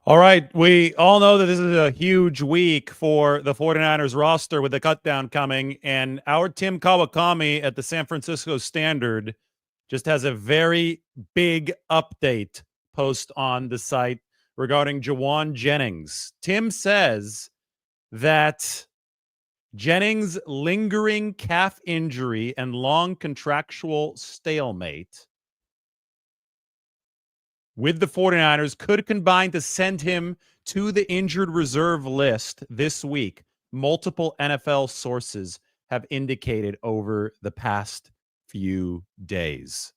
All right, we all know that this is a huge week for the 49ers roster with the cutdown coming, and our Tim Kawakami at the San Francisco Standard just has a very big update post on the site regarding Jauan Jennings. Tim says that Jennings' lingering calf injury and long contractual stalemate with the 49ers could combine to send him to the injured reserve list this week. Multiple NFL sources have indicated over the past few days.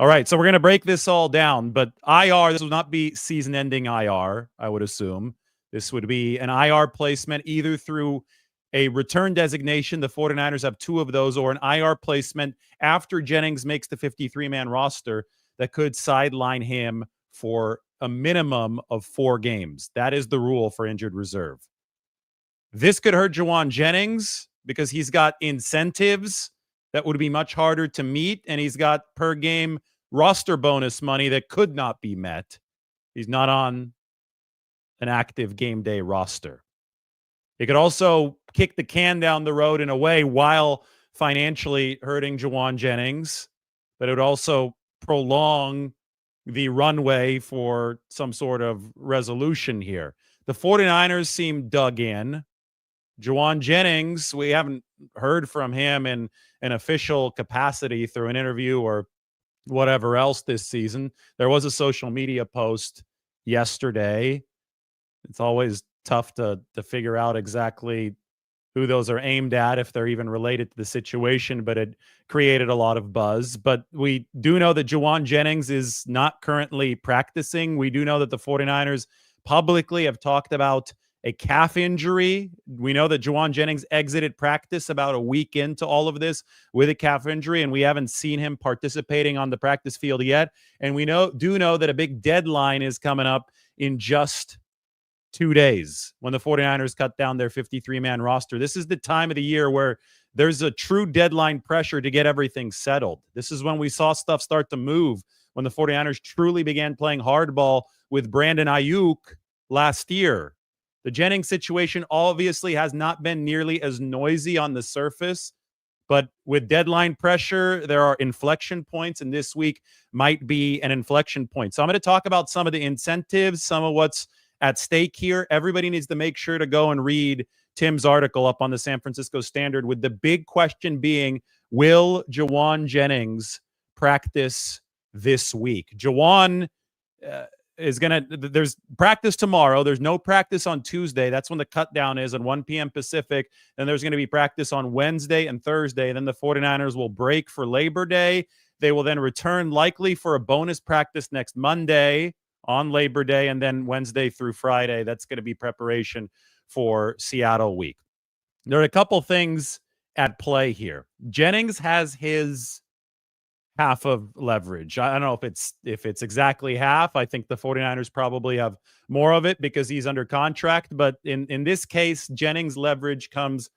All right, so we're going to break this all down, but IR, this will not be season-ending IR, I would assume. This would be an IR placement either through a return designation, the 49ers have two of those, or an IR placement after Jennings makes the 53-man roster that could sideline him for a minimum of 4 games. That is the rule for injured reserve. This could hurt Jauan Jennings because he's got incentives that would be much harder to meet, and he's got per game roster bonus money that could not be met. He's not on an active game day roster. It could also kick the can down the road in a way while financially hurting Jauan Jennings, but it would also prolong the runway for some sort of resolution here. The 49ers seem dug in. Jauan Jennings, we haven't heard from him in an official capacity through an interview or whatever else this season. There was a social media post yesterday. It's always tough to figure out exactly who those are aimed at, if they're even related to the situation, but it created a lot of buzz. But we do know that Jauan Jennings is not currently practicing. We do know that the 49ers publicly have talked about a calf injury. We know that Jauan Jennings exited practice about a week into all of this with a calf injury, and we haven't seen him participating on the practice field yet. And we do know that a big deadline is coming up in just 2 days when the 49ers cut down their 53-man roster. This is the time of the year where there's a true deadline pressure to get everything settled. This is when we saw stuff start to move, when the 49ers truly began playing hardball with Brandon Ayuk last year. The Jennings situation obviously has not been nearly as noisy on the surface, but with deadline pressure, there are inflection points, and this week might be an inflection point. So I'm going to talk about some of the incentives, some of what's at stake here. Everybody needs to make sure to go and read Tim's article up on the San Francisco Standard, with the big question being, will Jauan Jennings practice this week? Jauan there's practice tomorrow. There's no practice on Tuesday. That's when the cut down is at 1 p.m. Pacific. Then there's going to be practice on Wednesday and Thursday. Then the 49ers will break for Labor Day. They will then return likely for a bonus practice next Monday on Labor Day, and then Wednesday through Friday. That's going to be preparation for Seattle week. There are a couple things at play here. Jennings has his half of leverage. I don't know if it's exactly half. I think the 49ers probably have more of it because he's under contract. But in this case, Jennings' leverage comes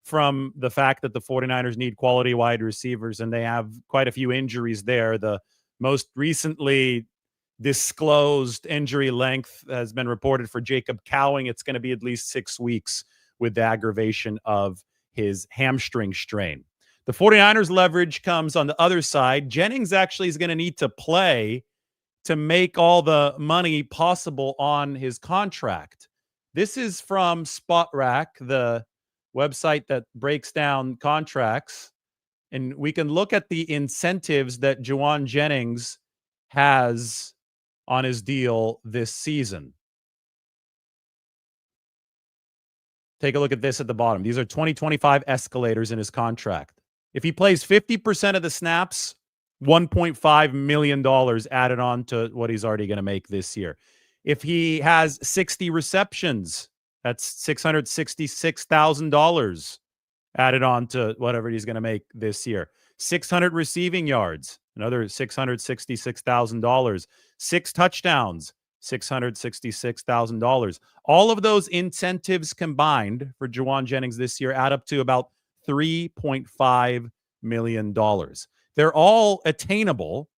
from the fact that the 49ers need quality wide receivers, and they have quite a few injuries there. The most recently disclosed injury length has been reported for Jacob Cowing. It's going to be at least 6 weeks with the aggravation of his hamstring strain. The 49ers leverage comes on the other side. Jennings actually is going to need to play to make all the money possible on his contract. This is from SpotRack, the website that breaks down contracts. And we can look at the incentives that Jauan Jennings has on his deal this season. Take a look at this at the bottom. These are 2025 escalators in his contract. If he plays 50% of the snaps, $1.5 million added on to what he's already going to make this year. If he has 60 receptions, that's $666,000 added on to whatever he's going to make this year. 600 receiving yards, another $666,000. 6 touchdowns, $666,000. All of those incentives combined for Jauan Jennings this year add up to about $3.5 million. They're all attainable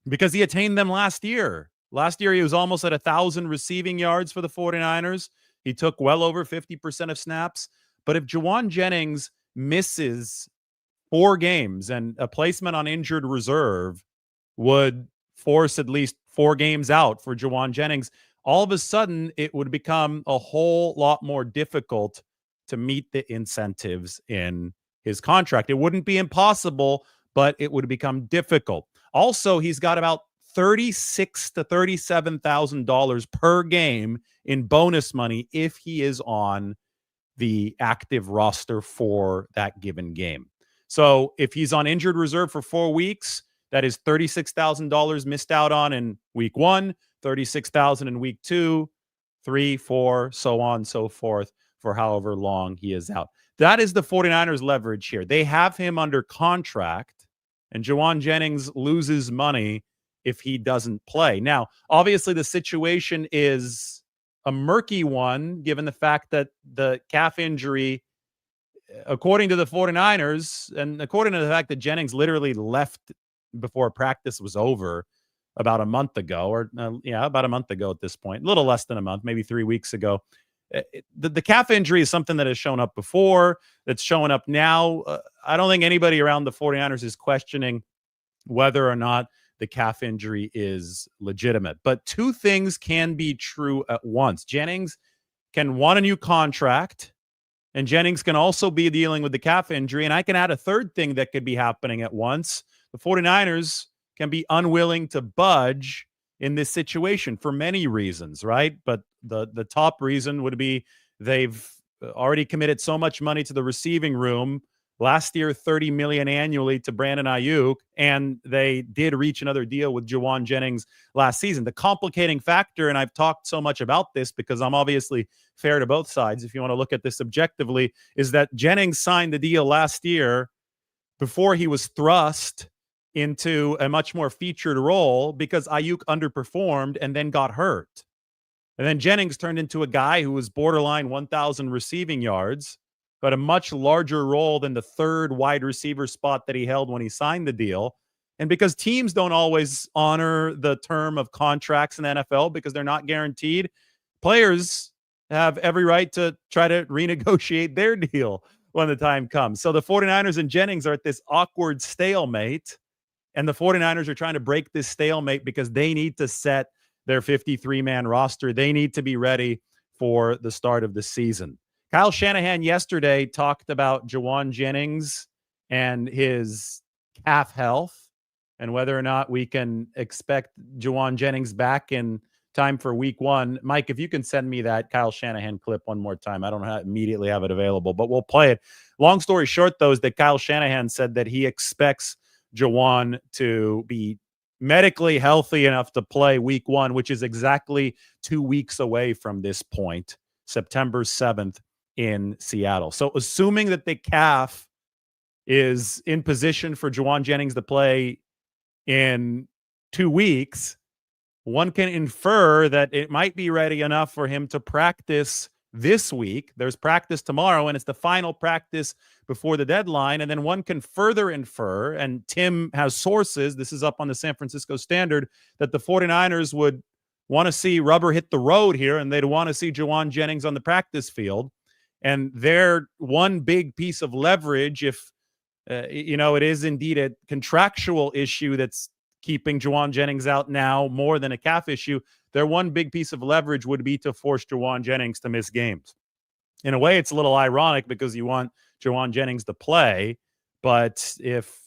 because he attained them last year Last year, he was almost at 1,000 receiving yards for the 49ers. He took well over 50% of snaps. But if Jauan Jennings misses 4 games, and a placement on injured reserve would force at least 4 games out for Jauan Jennings, all of a sudden it would become a whole lot more difficult to meet the incentives in his contract. It wouldn't be impossible, but it would become difficult. Also, he's got about $36,000 to $37,000 per game in bonus money if he is on the active roster for that given game. So if he's on injured reserve for 4 weeks, that is $36,000 missed out on in week 1, $36,000 in week 2, 3, 4, so on, so forth, for however long he is out. That is the 49ers leverage here. They have him under contract, and Jauan Jennings loses money if he doesn't play. Now, obviously, the situation is a murky one, given the fact that the calf injury, according to the 49ers, and according to the fact that Jennings literally left before practice was over about a month ago, or about a month ago at this point, a little less than a month, maybe 3 weeks ago. The calf injury is something that has shown up before, that's showing up now. I don't think anybody around the 49ers is questioning whether or not the calf injury is legitimate. But 2 things can be true at once. Jennings can want a new contract, and Jennings can also be dealing with the calf injury. And I can add a third thing that could be happening at once. The 49ers can be unwilling to budge in this situation for many reasons, right? But the top reason would be they've already committed so much money to the receiving room. Last year, $30 million annually to Brandon Ayuk, and they did reach another deal with Jauan Jennings last season. The complicating factor, and I've talked so much about this because I'm obviously fair to both sides, if you want to look at this objectively, is that Jennings signed the deal last year before he was thrust into a much more featured role because Ayuk underperformed and then got hurt. And then Jennings turned into a guy who was borderline 1,000 receiving yards, but a much larger role than the third wide receiver spot that he held when he signed the deal. And because teams don't always honor the term of contracts in the NFL because they're not guaranteed, players have every right to try to renegotiate their deal when the time comes. So the 49ers and Jennings are at this awkward stalemate, and the 49ers are trying to break this stalemate because they need to set their 53-man roster. They need to be ready for the start of the season. Kyle Shanahan yesterday talked about Jauan Jennings and his calf health and whether or not we can expect Jauan Jennings back in time for week 1. Mike, if you can send me that Kyle Shanahan clip one more time. I don't immediately have it available, but we'll play it. Long story short, though, is that Kyle Shanahan said that he expects Jauan to be medically healthy enough to play week 1, which is exactly 2 weeks away from this point, September 7th. In Seattle. So assuming that the calf is in position for Jauan Jennings to play in 2 weeks, one can infer that it might be ready enough for him to practice this week. There's practice tomorrow, and it's the final practice before the deadline. And then one can further infer, and Tim has sources, this is up on the San Francisco Standard, that the 49ers would want to see rubber hit the road here, and they'd want to see Jauan Jennings on the practice field. And their one big piece of leverage, if it is indeed a contractual issue that's keeping Jauan Jennings out now more than a calf issue, their one big piece of leverage would be to force Jauan Jennings to miss games. In a way, it's a little ironic because you want Jauan Jennings to play, but if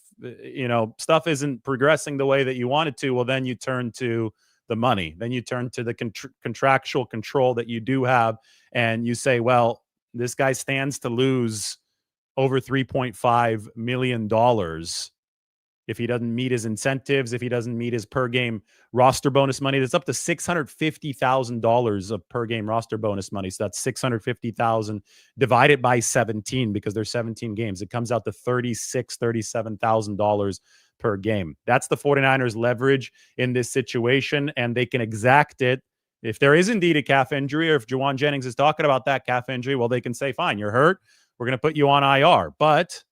stuff isn't progressing the way that you want it to, well, then you turn to the money. Then you turn to the contractual control that you do have, and you say, well, this guy stands to lose over $3.5 million if he doesn't meet his incentives, if he doesn't meet his per game roster bonus money. That's up to $650,000 of per game roster bonus money. So that's $650,000 divided by 17 because there's 17 games. It comes out to $37,000 per game. That's the 49ers leverage in this situation, and they can exact it. If there is indeed a calf injury, or if Jauan Jennings is talking about that calf injury, well, they can say, fine, you're hurt. We're going to put you on IR. But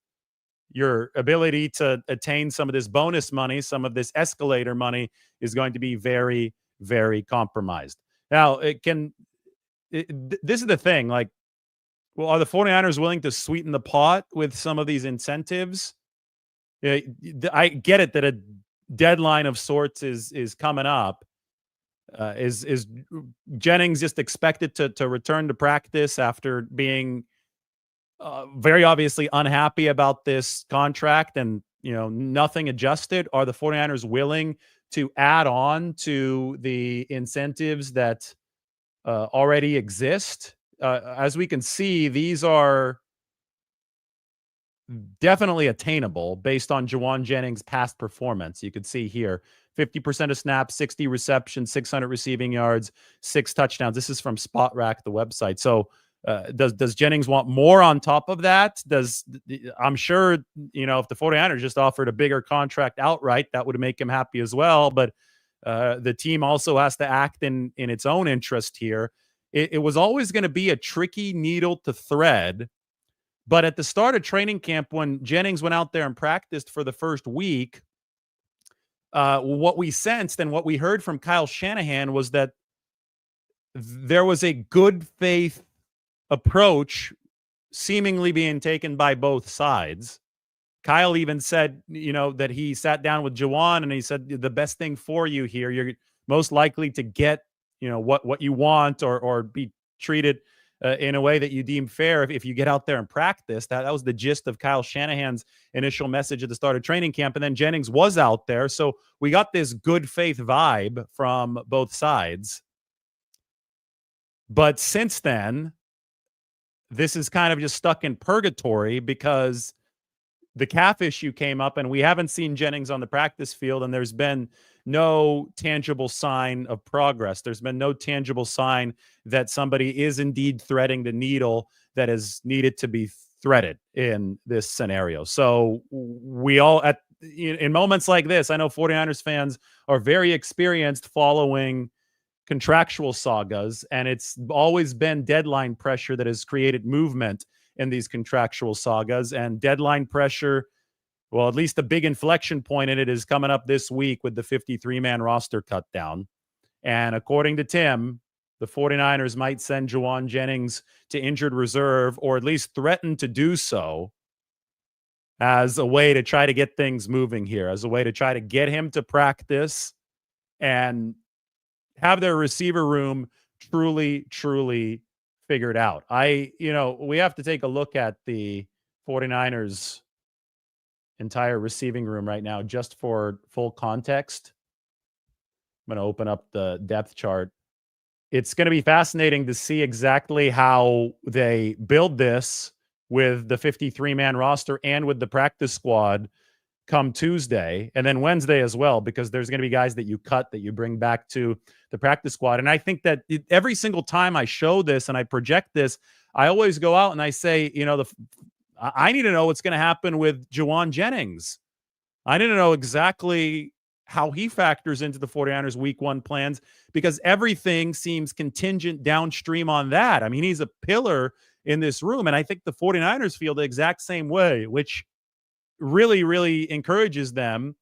your ability to attain some of this bonus money, some of this escalator money is going to be very, very compromised. Now, this is the thing. Like, well, are the 49ers willing to sweeten the pot with some of these incentives? I get it that a deadline of sorts is coming up. Is Jennings just expected to return to practice after being very obviously unhappy about this contract and nothing adjusted? Are the 49ers willing to add on to the incentives that already exist? As we can see, these are definitely attainable based on Jauan Jennings' past performance. You could see here 50% of snaps, 60 receptions, 600 receiving yards, 6 touchdowns. This is from Spot Rack, the website. So does Jennings want more on top of that? I'm sure, if the 49ers just offered a bigger contract outright, that would make him happy as well. But the team also has to act in its own interest here. It was always going to be a tricky needle to thread. But at the start of training camp, when Jennings went out there and practiced for the first week, what we sensed and what we heard from Kyle Shanahan was that there was a good faith approach seemingly being taken by both sides. Kyle even said, that he sat down with Jauan and he said, the best thing for you here, you're most likely to get, what you want or be treated in a way that you deem fair if you get out there and practice. That was the gist of Kyle Shanahan's initial message at the start of training camp. And then Jennings was out there. So we got this good faith vibe from both sides. But since then, this is kind of just stuck in purgatory because the calf issue came up and we haven't seen Jennings on the practice field, and there's been no tangible sign of progress. There's been no tangible sign that somebody is indeed threading the needle that is needed to be threaded in this scenario. So we all, in moments like this, I know 49ers fans are very experienced following contractual sagas, and it's always been deadline pressure that has created movement in these contractual sagas. And deadline pressure, well, at least the big inflection point in it is coming up this week with the 53-man roster cut down. And according to Tim, the 49ers might send Jauan Jennings to injured reserve, or at least threaten to do so, as a way to try to get things moving here, as a way to try to get him to practice and have their receiver room truly figured out. We have to take a look at the 49ers entire receiving room right now, just for full context. I'm going to open up the depth chart. It's going to be fascinating to see exactly how they build this with the 53-man roster and with the practice squad come Tuesday and then Wednesday as well, because there's going to be guys that you cut that you bring back to the practice squad. And I think that every single time I show this and I project this, I always go out and I say, I need to know what's going to happen with Jauan Jennings. I need to know exactly how he factors into the 49ers week 1 plans, because everything seems contingent downstream on that. I mean, he's a pillar in this room. And I think the 49ers feel the exact same way, which really encourages them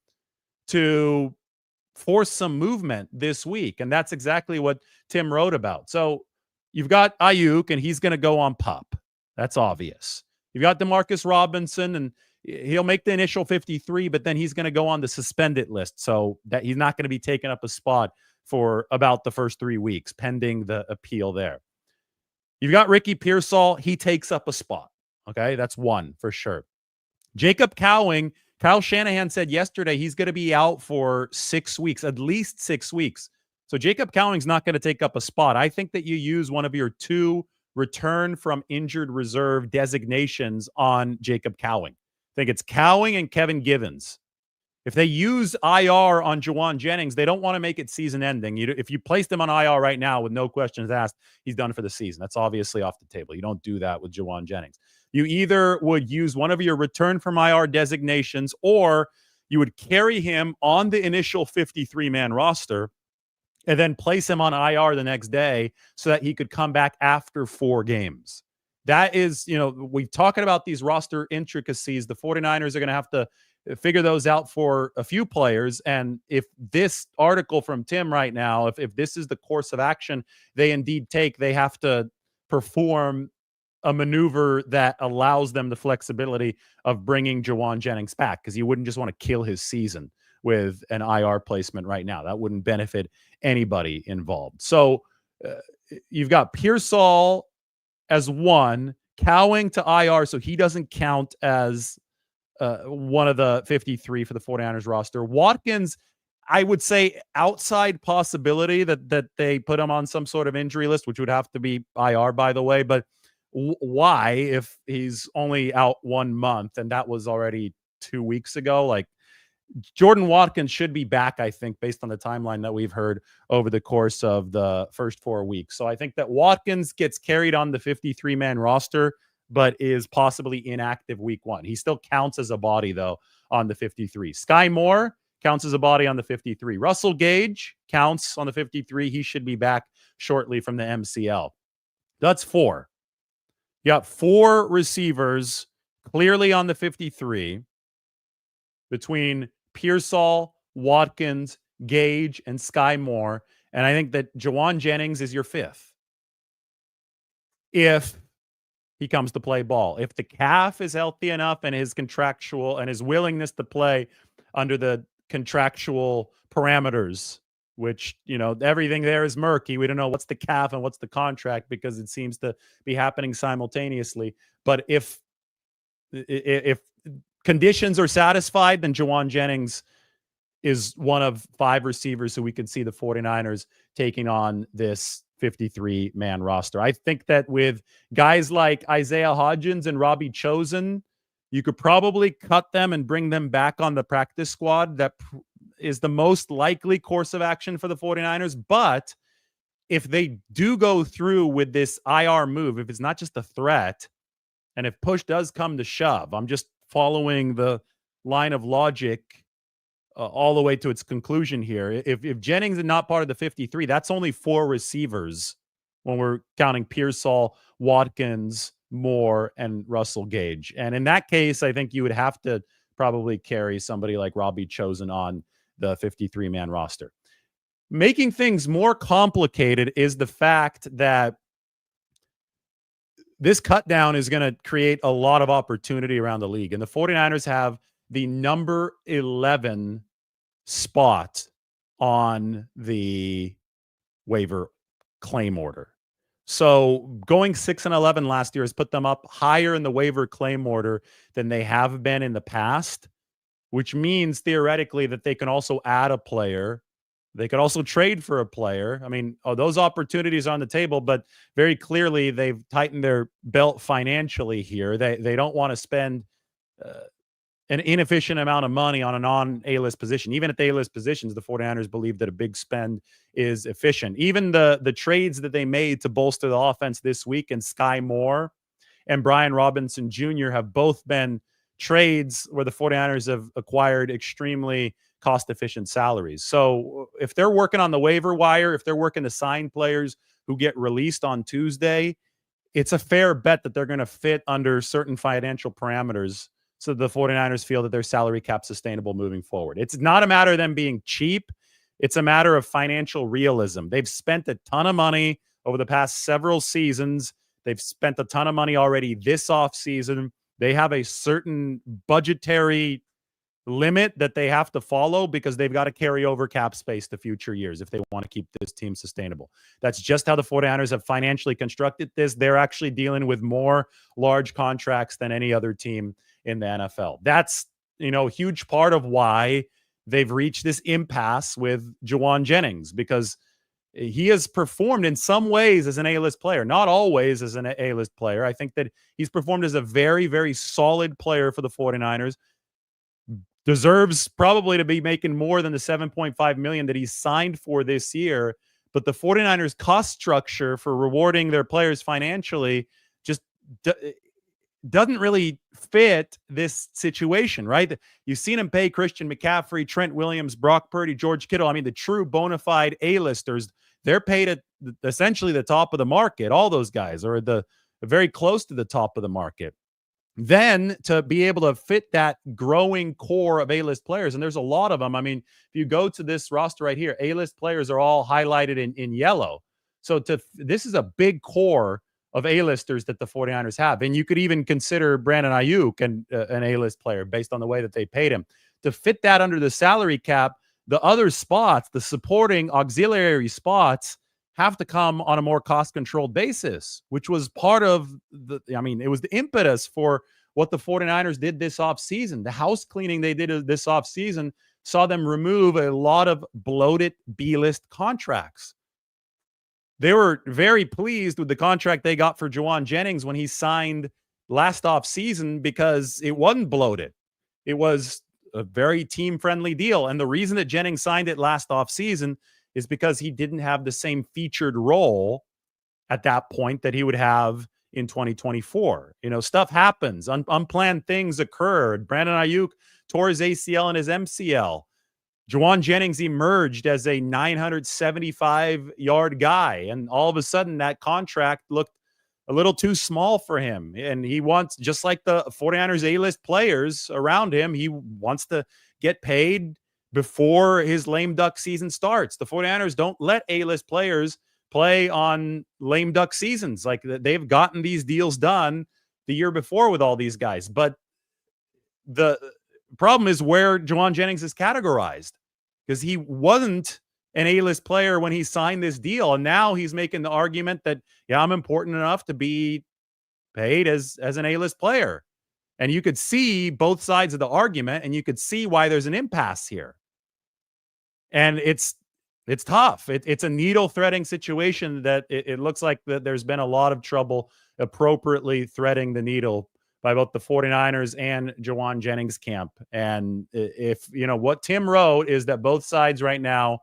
to force some movement this week. And that's exactly what Tim wrote about. So you've got Ayuk, and he's going to go on PUP. That's obvious. You've got Demarcus Robinson, and he'll make the initial 53, but then he's going to go on the suspended list. So that he's not going to be taking up a spot for about the first 3 weeks, pending the appeal there. You've got Ricky Pearsall. He takes up a spot. Okay, that's one for sure. Jacob Cowing, Kyle Shanahan said yesterday he's going to be out for 6 weeks, at least 6 weeks. So Jacob Cowing's not going to take up a spot. I think that you use one of your 2 return from injured reserve designations on Jacob Cowing. I think it's Cowing and Kevin Givens. If they use IR on Jauan Jennings, they don't want to make it season ending. If you place them on IR right now with no questions asked, he's done for the season. That's obviously off the table. You don't do that with Jauan Jennings. You either would use one of your return from IR designations, or you would carry him on the initial 53-man roster and then place him on IR the next day so that he could come back after 4 games. That is, we're talking about these roster intricacies. The 49ers are going to have to figure those out for a few players. And if this article from Tim right now, if this is the course of action they indeed take, they have to perform a maneuver that allows them the flexibility of bringing Jauan Jennings back, because you wouldn't just want to kill his season with an IR placement right now. That wouldn't benefit anybody involved. So you've got Pearsall as one, Cowing to IR, so he doesn't count as one of the 53 for the 49ers roster. Watkins, I would say outside possibility that they put him on some sort of injury list, which would have to be IR, by the way. But why, if he's only out 1 month and that was already 2 weeks ago? Like, Jordan Watkins should be back, I think, based on the timeline that we've heard over the course of the first 4 weeks. So I think that Watkins gets carried on the 53-man roster, but is possibly inactive week 1. He still counts as a body, though, on the 53. Sky Moore counts as a body on the 53. Russell Gage counts on the 53. He should be back shortly from the MCL. That's 4. You got 4 receivers clearly on the 53 between Pearsall, Watkins, Gage, and Sky Moore. And I think that Jauan Jennings is your 5th. If he comes to play ball. If the calf is healthy enough and his contractual and his willingness to play under the contractual parameters, which, everything there is murky. We don't know what's the calf and what's the contract because it seems to be happening simultaneously. But if conditions are satisfied, then Jauan Jennings is one of 5 receivers who we could see the 49ers taking on this 53-man roster. I think that with guys like Isaiah Hodgins and Robbie Chosen, you could probably cut them and bring them back on the practice squad. That is the most likely course of action for the 49ers. But if they do go through with this IR move, if it's not just a threat, and if push does come to shove, I'm just following the line of logic all the way to its conclusion here. If Jennings is not part of the 53, that's only 4 receivers when we're counting Pearsall, Watkins, Moore, and Russell Gage. And in that case, I think you would have to probably carry somebody like Robbie Chosen on the 53-man roster. Making things more complicated is the fact that this cut down is going to create a lot of opportunity around the league. And the 49ers have the number 11 spot on the waiver claim order. So going 6-11 last year has put them up higher in the waiver claim order than they have been in the past, which means theoretically that they can also add a player. They could also trade for a player. I mean, those opportunities are on the table, but very clearly they've tightened their belt financially here. They don't want to spend an inefficient amount of money on a non-A-list position. Even at the A-list positions, the 49ers believe that a big spend is efficient. Even the trades that they made to bolster the offense this week, and Sky Moore and Brian Robinson Jr. have both been trades where the 49ers have acquired extremely cost-efficient salaries. So if they're working on the waiver wire, if they're working to sign players who get released on Tuesday, it's a fair bet that they're going to fit under certain financial parameters so the 49ers feel that their salary cap sustainable moving forward. It's not a matter of them being cheap. It's a matter of financial realism. They've spent a ton of money over the past several seasons. They've spent a ton of money already this offseason. They have a certain budgetary limit that they have to follow because they've got to carry over cap space to future years if they want to keep this team sustainable. That's just how the 49ers have financially constructed this. They're actually dealing with more large contracts than any other team in the NFL. That's, a huge part of why they've reached this impasse with Jauan Jennings, because he has performed in some ways as an A-list player, not always as an A-list player. I think that he's performed as a very, very solid player for the 49ers. Deserves probably to be making more than the $7.5 million that he's signed for this year. But the 49ers cost structure for rewarding their players financially just doesn't really fit this situation, right? You've seen him pay Christian McCaffrey, Trent Williams, Brock Purdy, George Kittle. I mean, the true bona fide A-listers, they're paid at essentially the top of the market. All those guys are very close to the top of the market. Then to be able to fit that growing core of A-list players, and there's a lot of them. I mean, if you go to this roster right here, A-list players are all highlighted in yellow. So this is a big core of A-listers that the 49ers have. And you could even consider Brandon Ayuk an A-list player based on the way that they paid him. To fit that under the salary cap, the other spots, the supporting auxiliary spots, have to come on a more cost-controlled basis, which was part of it was the impetus for what the 49ers did this offseason. The house cleaning they did this offseason saw them remove a lot of bloated B-list contracts. They were very pleased with the contract they got for Jauan Jennings when he signed last offseason because it wasn't bloated. It was a very team-friendly deal. And the reason that Jennings signed it last offseason is because he didn't have the same featured role at that point that he would have in 2024. Stuff happens. Unplanned things occurred. Brandon Ayuk tore his ACL and his MCL. Jauan Jennings emerged as a 975-yard guy, and all of a sudden that contract looked a little too small for him. And he wants, just like the 49ers A-list players around him, he wants to get paid before his lame duck season starts. The 49ers don't let A-list players play on lame duck seasons. Like, they've gotten these deals done the year before with all these guys. But the problem is where Jauan Jennings is categorized, because he wasn't an A-list player when he signed this deal. And now he's making the argument that, yeah, I'm important enough to be paid as an A-list player. And you could see both sides of the argument, and you could see why there's an impasse here. And it's tough. It's a needle threading situation that it looks like that there's been a lot of trouble appropriately threading the needle by both the 49ers and Jauan Jennings camp. And if, what Tim wrote is that both sides right now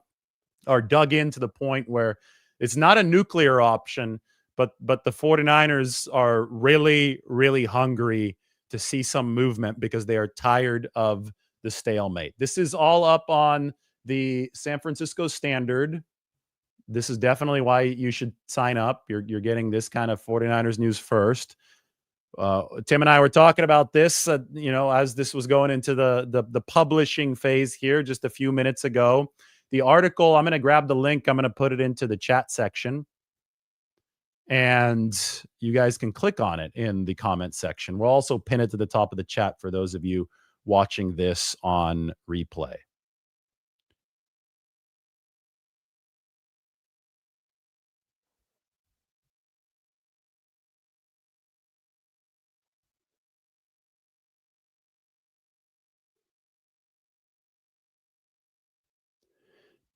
are dug in to the point where it's not a nuclear option, but the 49ers are really, really hungry to see some movement because they are tired of the stalemate. This is all up on the San Francisco Standard. This is definitely why you should sign up. You're getting this kind of 49ers news first. Tim and I were talking about this, as this was going into the publishing phase here just a few minutes ago. The article, I'm going to grab the link. I'm going to put it into the chat section, and you guys can click on it in the comment section. We'll also pin it to the top of the chat for those of you watching this on replay.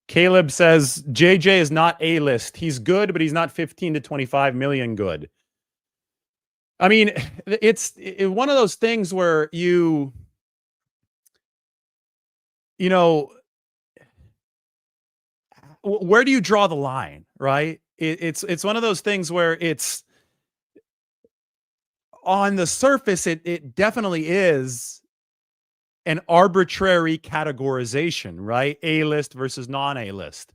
Caleb says JJ is not A-list. He's good, but he's not 15 to 25 million good. I mean, it's one of those things where where do you draw the line, right? It's one of those things where it's on the surface, it definitely is an arbitrary categorization, right? A-list versus non-A-list.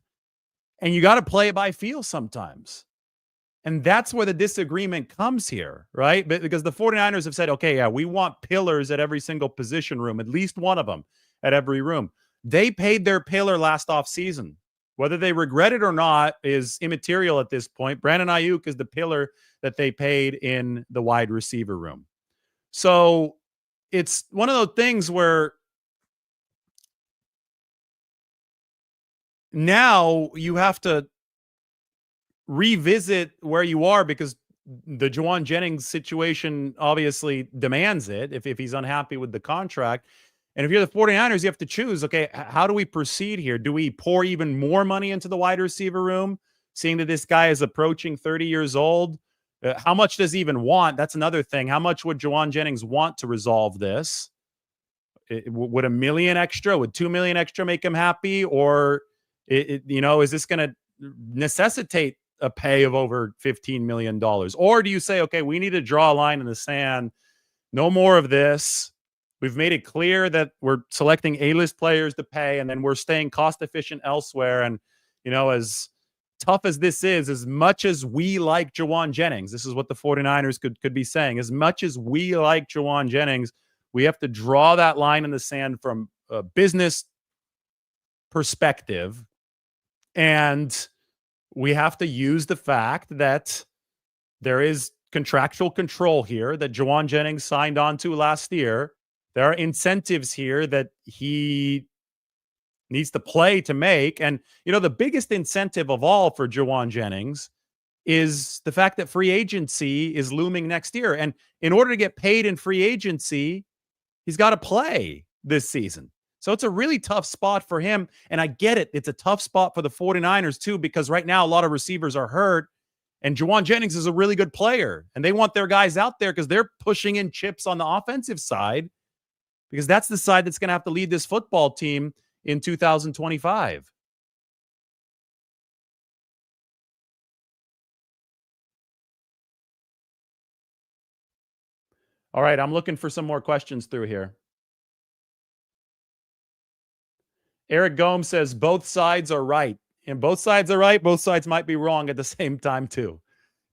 And you got to play it by feel sometimes. And that's where the disagreement comes here, right? Because the 49ers have said, okay, yeah, we want pillars at every single position room, at least one of them at every room. They paid their pillar last offseason. Whether they regret it or not is immaterial at this point. Brandon Ayuk is the pillar that they paid in the wide receiver room. So it's one of those things where now you have to revisit where you are, because the Jauan Jennings situation obviously demands it if he's unhappy with the contract. And if you're the 49ers, you have to choose, okay, how do we proceed here? Do we pour even more money into the wide receiver room, seeing that this guy is approaching 30 years old? How much does he even want? That's another thing. How much would Jauan Jennings want to resolve this? Would $1 million extra, would $2 million extra make him happy? Or, is this going to necessitate a pay of over $15 million? Or do you say, okay, we need to draw a line in the sand. No more of this. We've made it clear that we're selecting A-list players to pay, and then we're staying cost efficient elsewhere. And, as tough as this is, as much as we like Jauan Jennings, this is what the 49ers could be saying. As much as we like Jauan Jennings, we have to draw that line in the sand from a business perspective. And we have to use the fact that there is contractual control here that Jauan Jennings signed on to last year. There are incentives here that he needs to play to make. And, the biggest incentive of all for Jauan Jennings is the fact that free agency is looming next year. And in order to get paid in free agency, he's got to play this season. So it's a really tough spot for him. And I get it. It's a tough spot for the 49ers too, because right now a lot of receivers are hurt. And Jauan Jennings is a really good player. And they want their guys out there because they're pushing in chips on the offensive side, because that's the side that's going to have to lead this football team in 2025. All right, I'm looking for some more questions through here. Eric Gomes says both sides are right. And both sides are right. Both sides might be wrong at the same time, too.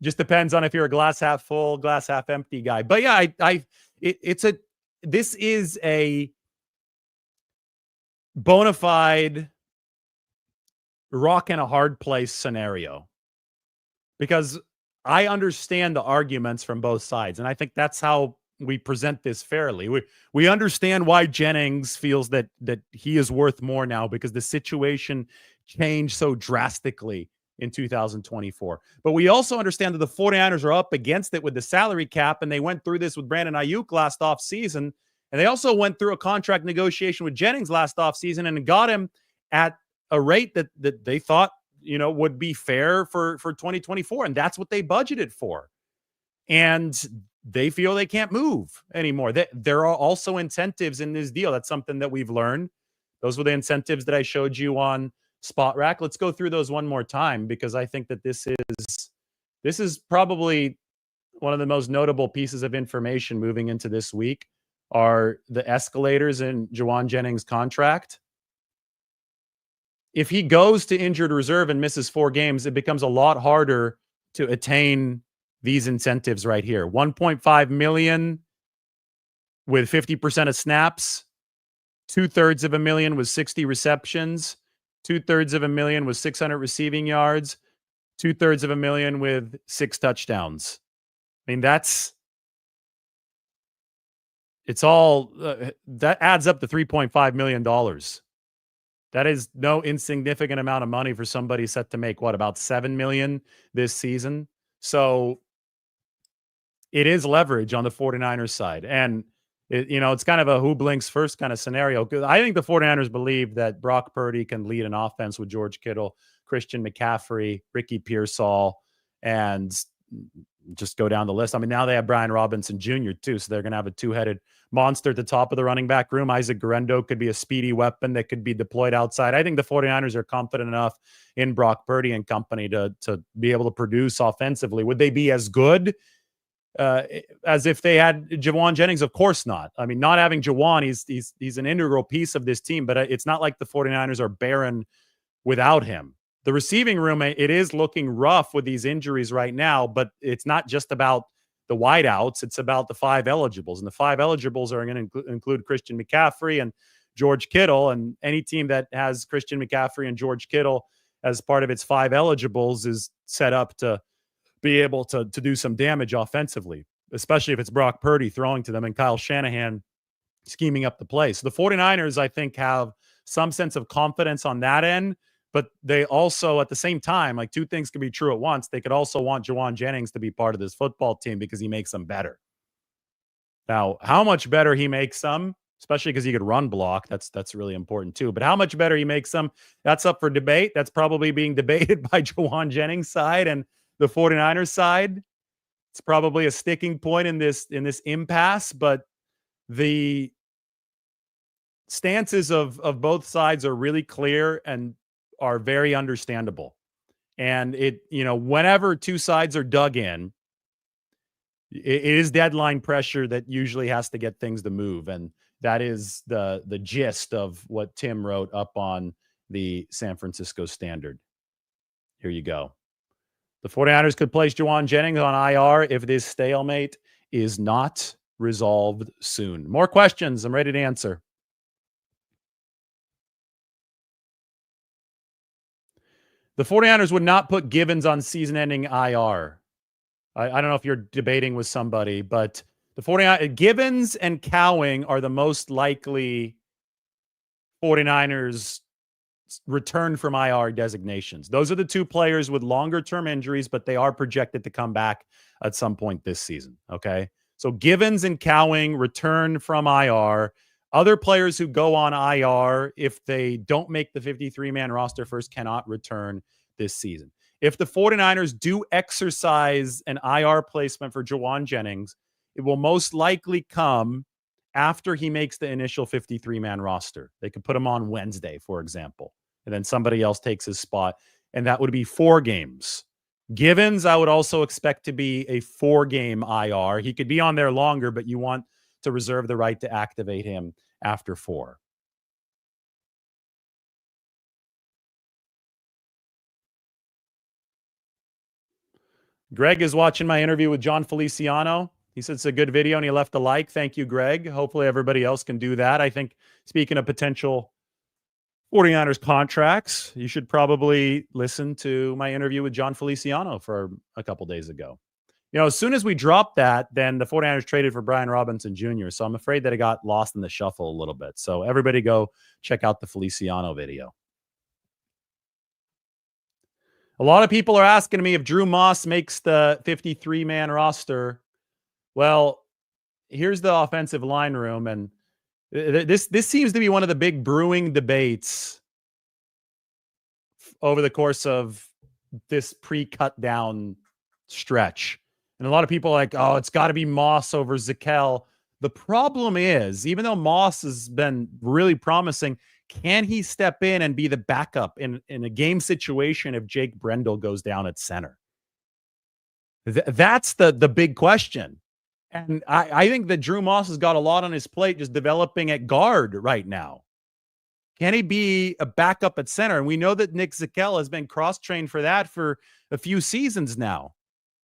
Just depends on if you're a glass half full, glass half empty guy. But yeah, this is a bona fide rock and a hard place scenario, because I understand the arguments from both sides. And I think that's how we present this fairly. We understand why Jennings feels that he is worth more now, because the situation changed so drastically in 2024. But we also understand that the 49ers are up against it with the salary cap, and they went through this with Brandon Ayuk last offseason. And they also went through a contract negotiation with Jennings last offseason and got him at a rate that they thought, would be fair for 2024. And that's what they budgeted for. And they feel they can't move anymore. There are also incentives in this deal. That's something that we've learned. Those were the incentives that I showed you on Spot Rack. Let's go through those one more time, because I think that this is probably one of the most notable pieces of information moving into this week are the escalators in Jauan Jennings' contract. If he goes to injured reserve and misses 4 games, it becomes a lot harder to attain these incentives right here. $1.5 million with 50% of snaps, $250,000 with 60 receptions, $250,000 with 600 receiving yards, $250,000 with 6 touchdowns. I mean, it's all that adds up to $3.5 million. That is no insignificant amount of money for somebody set to make about $7 million this season. So it is leverage on the 49ers side. And it's kind of a who blinks first kind of scenario. I think the 49ers believe that Brock Purdy can lead an offense with George Kittle, Christian McCaffrey, Ricky Pearsall, and just go down the list. I mean, now they have Brian Robinson Jr. too, so they're going to have a two-headed monster at the top of the running back room. Isaac Guerrero could be a speedy weapon that could be deployed outside. I think the 49ers are confident enough in Brock Purdy and company to be able to produce offensively. Would they be as good as if they had Jauan Jennings? Of course not. I mean, not having Jauan, he's an integral piece of this team, but it's not like the 49ers are barren without him. The receiving room, it is looking rough with these injuries right now, but it's not just about the wideouts. It's about the 5 eligibles. And the 5 eligibles are going to include Christian McCaffrey and George Kittle. And any team that has Christian McCaffrey and George Kittle as part of its 5 eligibles is set up to be able to do some damage offensively, especially if it's Brock Purdy throwing to them and Kyle Shanahan scheming up the play. So the 49ers, I think, have some sense of confidence on that end. But they also, at the same time, like, 2 things can be true at once. They could also want Jauan Jennings to be part of this football team because he makes them better. Now, how much better he makes them, especially because he could run block, that's really important too. But how much better he makes them, that's up for debate. That's probably being debated by Jauan Jennings' side and the 49ers side. It's probably a sticking point in this impasse, but the stances of both sides are really clear and are very understandable. And whenever 2 sides are dug in, it is deadline pressure that usually has to get things to move. And that is the gist of what Tim wrote up on the San Francisco Standard. Here you go. The 49ers could place Jauan Jennings on IR if this stalemate is not resolved soon. More questions. I'm ready to answer. The 49ers would not put Givens on season-ending IR. I don't know if you're debating with somebody, but the 49ers, Givens and Cowing are the most likely 49ers return from IR designations. Those are the two players with longer term injuries, but they are projected to come back at some point this season. Okay. So Givens and Cowing return from IR. Other players who go on IR, if they don't make the 53-man roster first, cannot return this season. If the 49ers do exercise an IR placement for Jauan Jennings, it will most likely come after he makes the initial 53-man roster. They could put him on Wednesday, for example, and then somebody else takes his spot, and that would be 4 games. Givens, I would also expect to be a 4-game IR. He could be on there longer, but you want to reserve the right to activate him after 4. Greg is watching my interview with John Feliciano. He said it's a good video and he left a like. Thank you, Greg. Hopefully everybody else can do that. I think, speaking of potential 49ers contracts, you should probably listen to my interview with John Feliciano for a couple days ago. You know, as soon as we dropped that, then the 49ers traded for Brian Robinson Jr. So I'm afraid that it got lost in the shuffle a little bit. So everybody go check out the Feliciano video. A lot of people are asking me if Drew Moss makes the 53-man roster. Well, here's the offensive line room, and this seems to be one of the big brewing debates over the course of this pre-cut down stretch. And a lot of people are like, oh, it's got to be Moss over Zakelj. The problem is, even though Moss has been really promising, can he step in and be the backup in a game situation if Jake Brendel goes down at center? That's the big question. And I think that Drew Moss has got a lot on his plate just developing at guard right now. Can he be a backup at center? And we know that Nick Zakelj has been cross-trained for that for a few seasons now.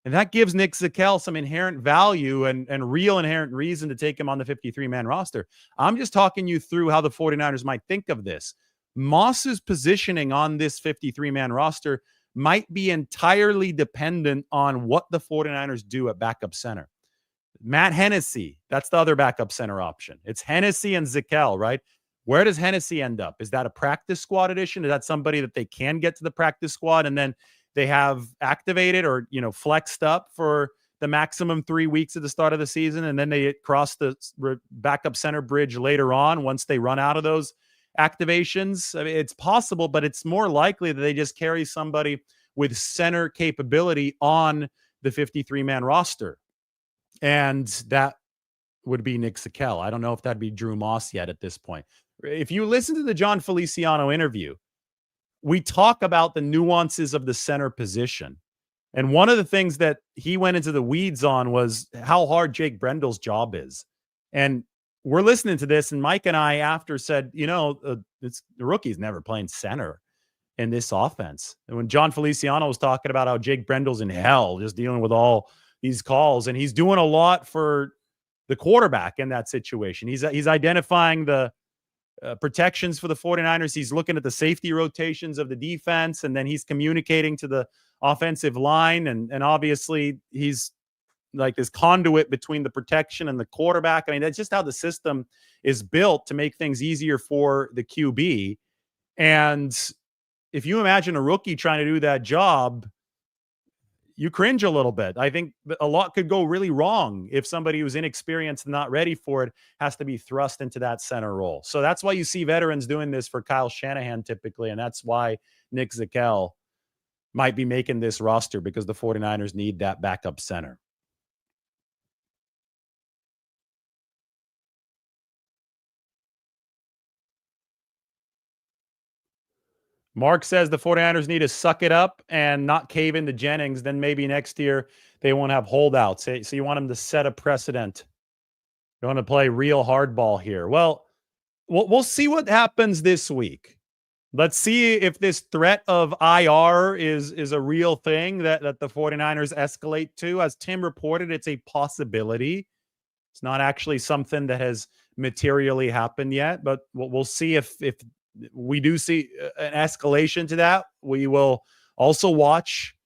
And that gives Nick Zakelj some inherent value and real inherent reason to take him on the 53-man roster. I'm just talking you through how the 49ers might think of this. Moss's positioning on this 53-man roster might be entirely dependent on what the 49ers do at backup center. Matt Hennessy, that's the other backup center option. It's Hennessy and Zakelj, right? Where does Hennessy end up? Is that a practice squad addition? Is that somebody that they can get to the practice squad and then they have activated or, flexed up for the maximum 3 weeks at the start of the season, and then they cross the backup center bridge later on once they run out of those activations? I mean, it's possible, but it's more likely that they just carry somebody with center capability on the 53-man roster. And that would be Nick Zakelj. I don't know if that'd be Drew Moss yet at this point. If you listen to the John Feliciano interview, we talk about the nuances of the center position. And one of the things that he went into the weeds on was how hard Jake Brendel's job is. And we're listening to this, and Mike and I after said, the rookie's never playing center in this offense. And when John Feliciano was talking about how Jake Brendel's in hell, just dealing with all these calls, and he's doing a lot for the quarterback in that situation. He's identifying the protections for the 49ers. He's looking at the safety rotations of the defense, and then he's communicating to the offensive line. And obviously he's like this conduit between the protection and the quarterback. I mean, that's just how the system is built to make things easier for the QB. And if you imagine a rookie trying to do that job, you cringe a little bit. I think a lot could go really wrong if somebody who's inexperienced and not ready for it has to be thrust into that center role. So that's why you see veterans doing this for Kyle Shanahan typically, and that's why Nick Zakelj might be making this roster, because the 49ers need that backup center. Mark says the 49ers need to suck it up and not cave into Jennings. Then maybe next year they won't have holdouts. So you want them to set a precedent. You want to play real hardball here. Well, we'll see what happens this week. Let's see if this threat of IR is a real thing that the 49ers escalate to. As Tim reported, it's a possibility. It's not actually something that has materially happened yet, but we'll see if we do see an escalation to that. We will also watch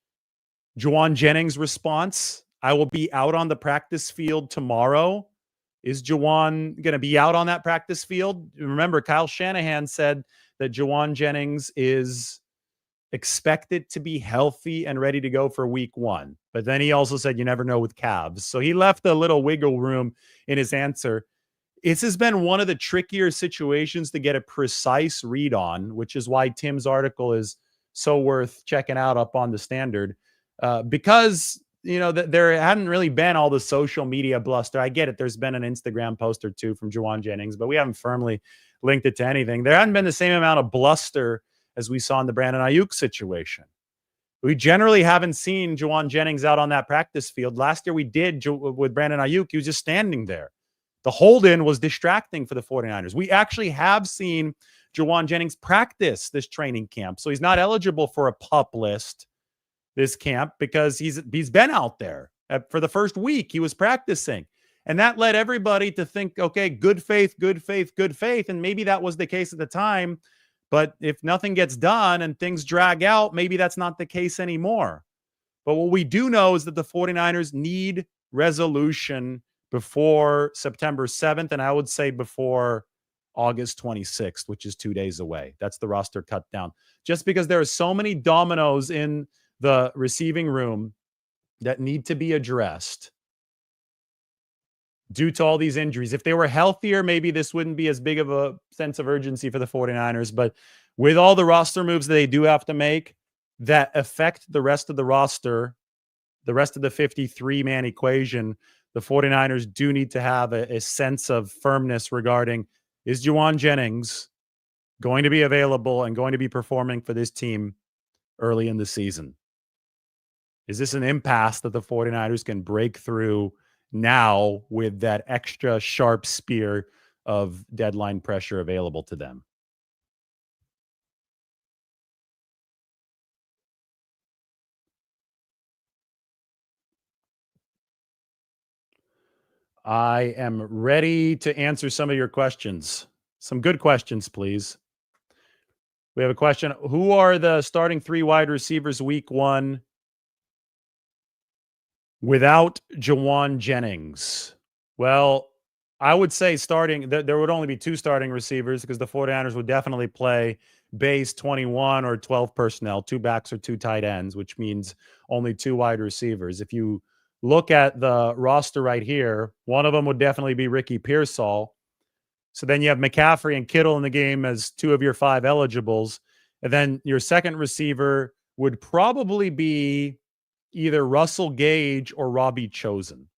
Jauan Jennings' response. I will be out on the practice field tomorrow. Is Jauan going to be out on that practice field? Remember, Kyle Shanahan said that Jauan Jennings is expected to be healthy and ready to go for week 1. But then he also said you never know with calves. So he left a little wiggle room in his answer. This has been one of the trickier situations to get a precise read on, which is why Tim's article is so worth checking out up on the Standard. Because, there hadn't really been all the social media bluster. I get it. There's been an Instagram post or two from Jauan Jennings, but we haven't firmly linked it to anything. There hadn't been the same amount of bluster as we saw in the Brandon Ayuk situation. We generally haven't seen Jauan Jennings out on that practice field. Last year we did with Brandon Ayuk. He was just standing there. The hold-in was distracting for the 49ers. We actually have seen Jauan Jennings practice this training camp. So he's not eligible for a PUP list this camp because he's been out there. For the first week, he was practicing. And that led everybody to think, okay, good faith, good faith, good faith. And maybe that was the case at the time. But if nothing gets done and things drag out, maybe that's not the case anymore. But what we do know is that the 49ers need resolution before September 7th, and I would say before August 26th, which is 2 days away. That's the roster cut down. Just because there are so many dominoes in the receiving room that need to be addressed due to all these injuries. If they were healthier, maybe this wouldn't be as big of a sense of urgency for the 49ers. But with all the roster moves that they do have to make that affect the rest of the roster, the rest of the 53-man equation, the 49ers do need to have a sense of firmness regarding, is Jauan Jennings going to be available and going to be performing for this team early in the season? Is this an impasse that the 49ers can break through now with that extra sharp spear of deadline pressure available to them? I am ready to answer some of your questions. Some good questions, please. We have a question. Who are the starting 3 wide receivers week 1 without Jauan Jennings? Well, I would say there would only be 2 starting receivers because the 49ers would definitely play base 21 or 12 personnel, 2 backs or 2 tight ends, which means only 2 wide receivers. If you look at the roster right here, one of them would definitely be Ricky Pearsall. So then you have McCaffrey and Kittle in the game as 2 of your 5 eligibles. And then your second receiver would probably be either Russell Gage or Robbie Chosen.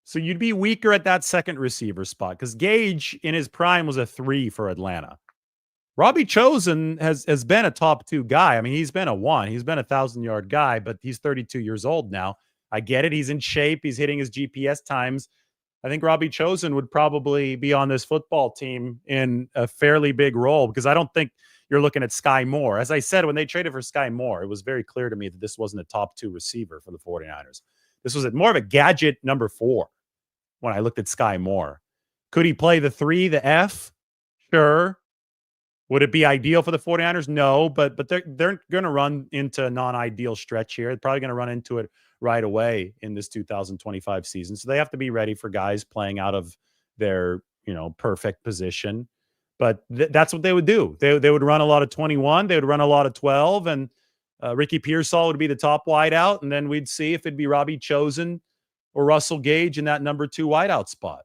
So you'd be weaker at that second receiver spot because Gage in his prime was a 3 for Atlanta. Robbie Chosen has been a top 2 guy. I mean, he's been a 1. He's been a 1,000-yard guy, but he's 32 years old now. I get it. He's in shape. He's hitting his GPS times. I think Robbie Chosen would probably be on this football team in a fairly big role because I don't think you're looking at Sky Moore. As I said, when they traded for Sky Moore, it was very clear to me that this wasn't a top 2 receiver for the 49ers. This was more of a gadget number 4 when I looked at Sky Moore. Could he play the 3, the F? Sure. Would it be ideal for the 49ers? No, but they're going to run into a non-ideal stretch here. They're probably going to run into it right away in this 2025 season. So they have to be ready for guys playing out of their, perfect position. But that's what they would do. They would run a lot of 21. They would run a lot of 12. And Ricky Pearsall would be the top wideout. And then we'd see if it'd be Robbie Chosen or Russell Gage in that number 2 wideout spot.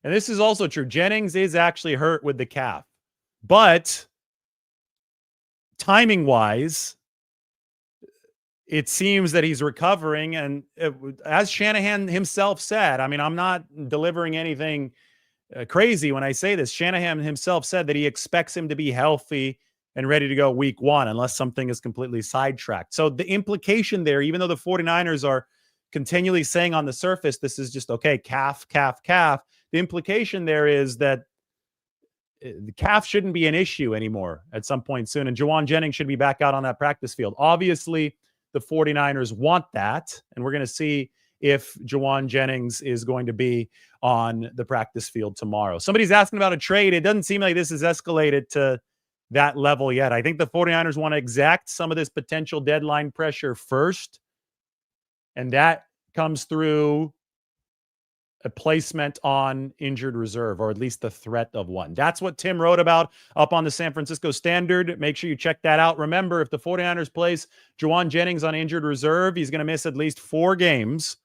And this is also true. Jennings is actually hurt with the calf. But timing-wise, it seems that he's recovering. And as Shanahan himself said, I mean, I'm not delivering anything crazy when I say this. Shanahan himself said that he expects him to be healthy and ready to go week 1 unless something is completely sidetracked. So the implication there, even though the 49ers are continually saying on the surface, this is just okay, calf, calf, calf. The implication there is that the calf shouldn't be an issue anymore at some point soon. And Jauan Jennings should be back out on that practice field. Obviously, the 49ers want that. And we're going to see if Jauan Jennings is going to be on the practice field tomorrow. Somebody's asking about a trade. It doesn't seem like this has escalated to that level yet. I think the 49ers want to exact some of this potential deadline pressure first. And that comes through a placement on injured reserve, or at least the threat of one. That's what Tim wrote about up on the San Francisco Standard. Make sure you check that out. Remember, if the 49ers place Jauan Jennings on injured reserve, he's going to miss at least 4 games.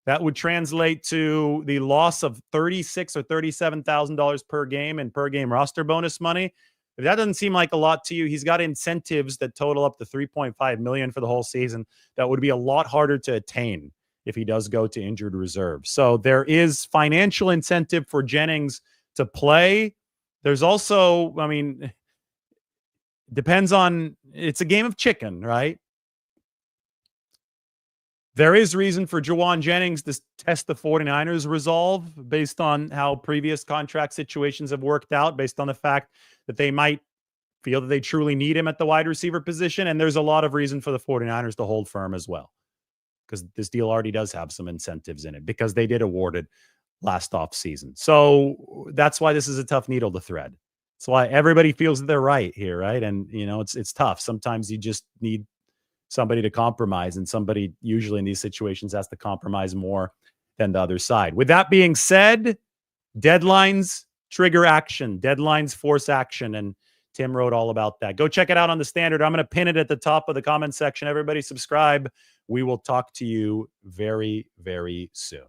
That would translate to the loss of $36,000 or $37,000 per game and per game roster bonus money. If that doesn't seem like a lot to you, he's got incentives that total up to $3.5 million for the whole season. That would be a lot harder to attain if he does go to injured reserve. So there is financial incentive for Jennings to play. There's also, I mean, depends on, it's a game of chicken, right? There is reason for Jauan Jennings to test the 49ers resolve based on how previous contract situations have worked out, based on the fact that they might feel that they truly need him at the wide receiver position. And there's a lot of reason for the 49ers to hold firm as well, because this deal already does have some incentives in it because they did award it last offseason. So that's why this is a tough needle to thread. That's why everybody feels that they're right here, right? And, you know, it's tough. Sometimes you just need somebody to compromise, and somebody usually in these situations has to compromise more than the other side. With that being said, deadlines trigger action. Deadlines force action, and Tim wrote all about that. Go check it out on the Standard. I'm going to pin it at the top of the comment section. Everybody subscribe. We will talk to you very, very soon.